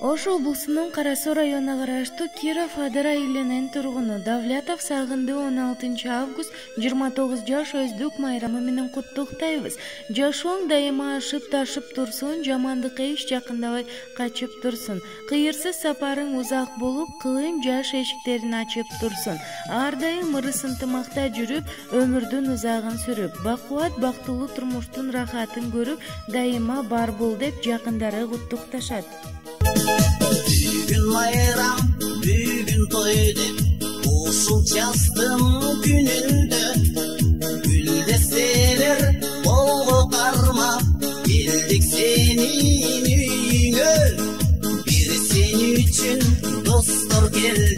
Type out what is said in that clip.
Ош облусунун Кара-Суу районуна караштуу Киров Адыр айылынын тургуну Давлятов Сагынды 16 август 29 жаш өздүк майрамы менен куттуктайбыз. Жашооң дайыма ашып ташып турсун, жамандыкка эч жакындабай качып турсун. Кыйырсыз сапарың узак болуп, кылым жаш эшиктерин ачып турсун. Ар дайым ырыс ынтымакта жүрүп, өмүрдүн узагын сүрүп, бакубат бактылуу турмуштун рахатын көрүп, дайыма бар бол деп жакындары куттукташат. Bugün bayram, bugün toy деп, ушул жастын күнүндө гүлдестелер колго кармап келдик сенин үйүңө. Бир сен үчүн достор келди.